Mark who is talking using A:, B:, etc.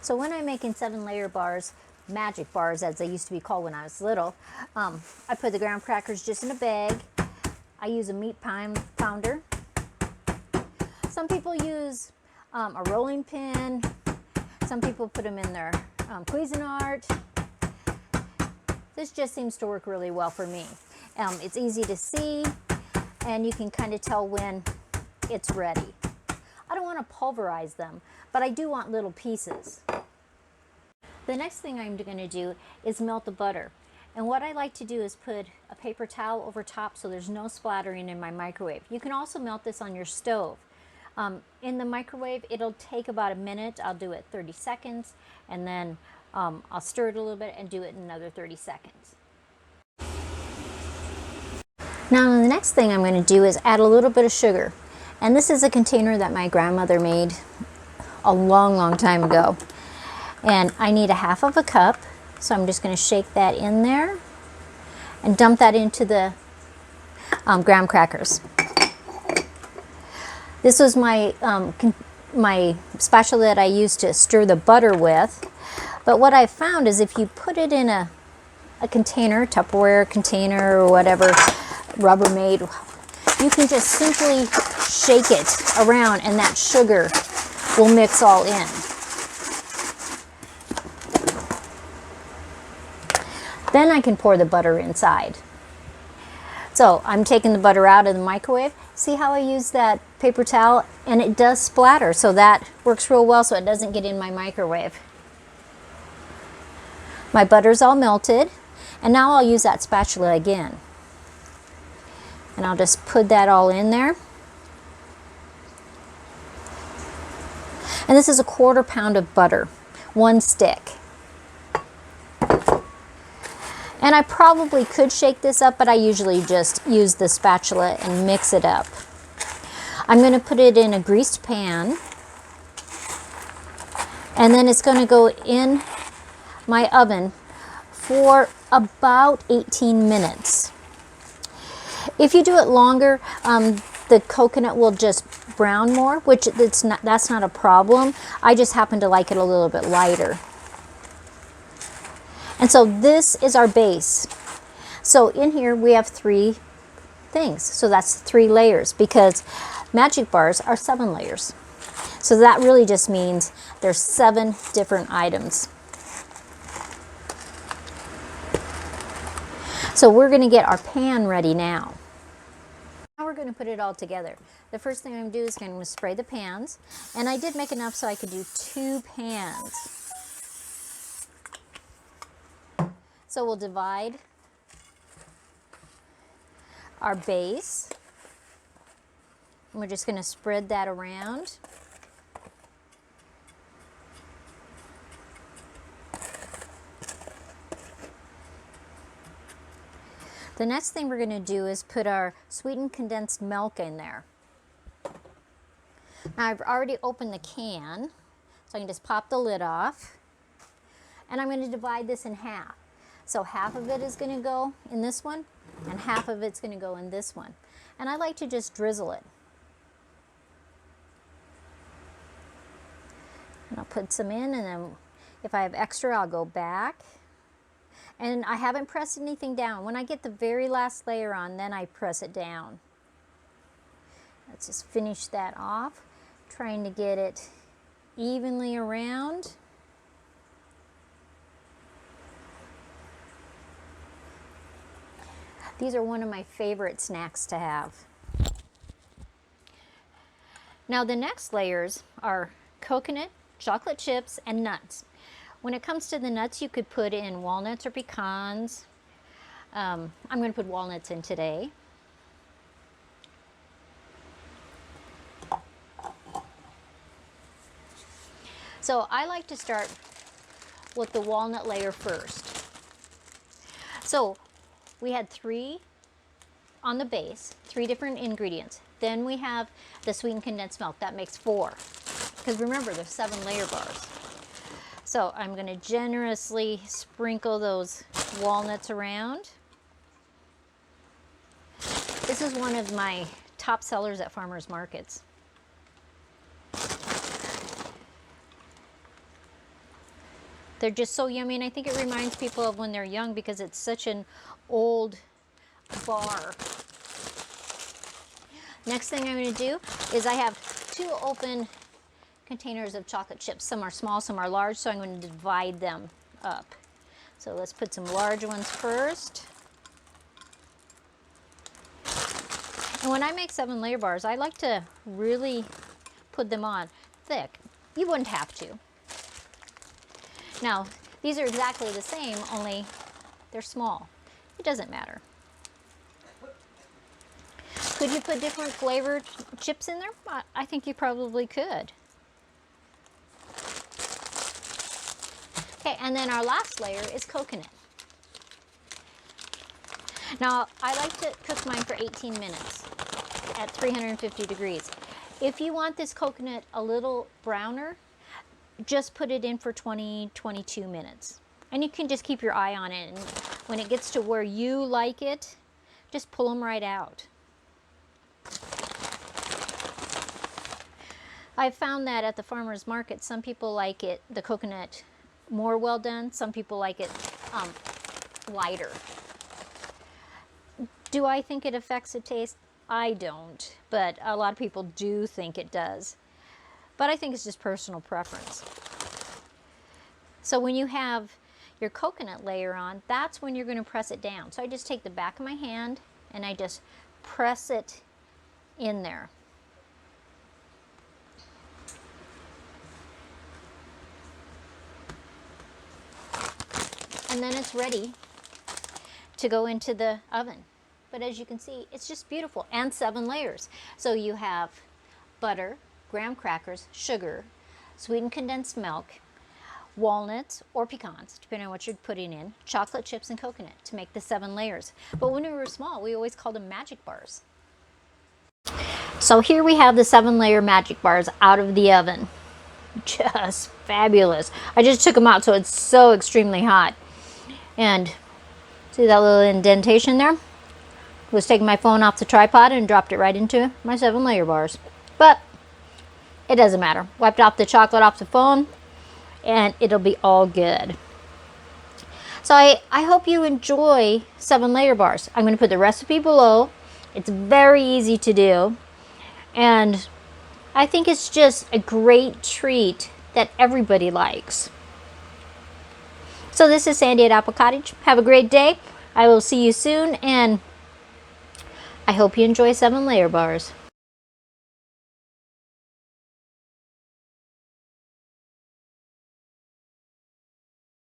A: So when I'm making 7-layer bars, magic bars as they used to be called when I was little, I put the graham crackers just in a bag. I use a meat pounder. Some people use a rolling pin. Some people put them in their Cuisinart. This just seems to work really well for me. It's easy to see, and you can kind of tell when it's ready. I don't want to pulverize them, but I do want little pieces. The next thing I'm going to do is melt the butter. And what I like to do is put a paper towel over top so there's no splattering in my microwave. You can also melt this on your stove. In the microwave, it'll take about a minute. I'll do it 30 seconds, and then I'll stir it a little bit and do it in another 30 seconds. Now the next thing I'm going to do is add a little bit of sugar. And this is a container that my grandmother made a long time ago. And I need a half of a cup, so I'm just going to shake that in there and dump that into the graham crackers. This was my spatula that I used to stir the butter with. But what I found is if you put it in a container, Tupperware container or whatever, Rubbermaid, you can just simply shake it around and that sugar will mix all in. Then I can pour the butter inside. So I'm taking the butter out of the microwave. See how I use that paper towel? And it does splatter, so that works real well so it doesn't get in my microwave. My butter's all melted, and now I'll use that spatula again. And I'll just put that all in there. And this is a 1/4 pound of butter, 1 stick. And I probably could shake this up, but I usually just use the spatula and mix it up. I'm going to put it in a greased pan, and then it's going to go in my oven for about 18 minutes. If you do it longer, the coconut will just brown more, which that's not a problem. I just happen to like it a little bit lighter. And so this is our base. So in here we have 3 things. So that's 3 layers, because magic bars are 7 layers. So that really just means there's 7 different items. So we're going to get our pan ready now. Now we're going to put it all together. The first thing I'm going to do is I'm going to spray the pans. And I did make enough so I could do 2 pans. So we'll divide our base. And we're just going to spread that around. The next thing we're going to do is put our sweetened condensed milk in there. Now I've already opened the can, so I can just pop the lid off. And I'm going to divide this in half. So half of it is going to go in this one, and half of it's going to go in this one. And I like to just drizzle it. And I'll put some in, and then if I have extra, I'll go back. And I haven't pressed anything down. When I get the very last layer on, then I press it down. Let's just finish that off, trying to get it evenly around. These are one of my favorite snacks to have. Now the next layers are coconut, chocolate chips, and nuts. When it comes to the nuts, you could put in walnuts or pecans. I'm going to put walnuts in today. So I like to start with the walnut layer first. So we had 3 on the base, 3 different ingredients. Then we have the sweetened condensed milk. That makes 4. Because remember, there's 7-layer bars. So I'm going to generously sprinkle those walnuts around. This is one of my top sellers at farmers markets. They're just so yummy, and I think it reminds people of when they're young because it's such an old bar. Next thing I'm going to do is I have 2 open containers of chocolate chips. Some are small, some are large, so I'm going to divide them up. So let's put some large ones first. And when I make 7-layer bars, I like to really put them on thick. You wouldn't have to. Now, these are exactly the same, only they're small. It doesn't matter. Could you put different flavored chips in there? I think you probably could. Okay, and then our last layer is coconut. Now, I like to cook mine for 18 minutes at 350 degrees. If you want this coconut a little browner, just put it in for 20-22 minutes. And you can just keep your eye on it, and when it gets to where you like it, just pull them right out. I've found that at the farmer's market, some people like it, the coconut, more well done. Some people like it lighter. Do I think it affects the taste? I don't, but a lot of people do think it does. But I think it's just personal preference. So when you have your coconut layer on, that's when you're going to press it down. So I just take the back of my hand and I just press it in there. And then it's ready to go into the oven. But as you can see, it's just beautiful, and 7 layers. So you have butter, graham crackers, sugar, sweetened condensed milk, walnuts or pecans, depending on what you're putting in, chocolate chips, and coconut to make the 7 layers. But when we were small, we always called them magic bars. So here we have the 7-layer magic bars out of the oven. Just fabulous. I just took them out, so it's so extremely hot. And see that little indentation there? Was taking my phone off the tripod and dropped it right into my 7-layer bars. But it doesn't matter. Wiped off the chocolate off the phone and it'll be all good. So I hope you enjoy 7-layer bars. I'm going to put the recipe below. It's very easy to do. And I think it's just a great treat that everybody likes. So this is Sandy at Apple Cottage. Have a great day. I will see you soon, and I hope you enjoy 7-layer bars.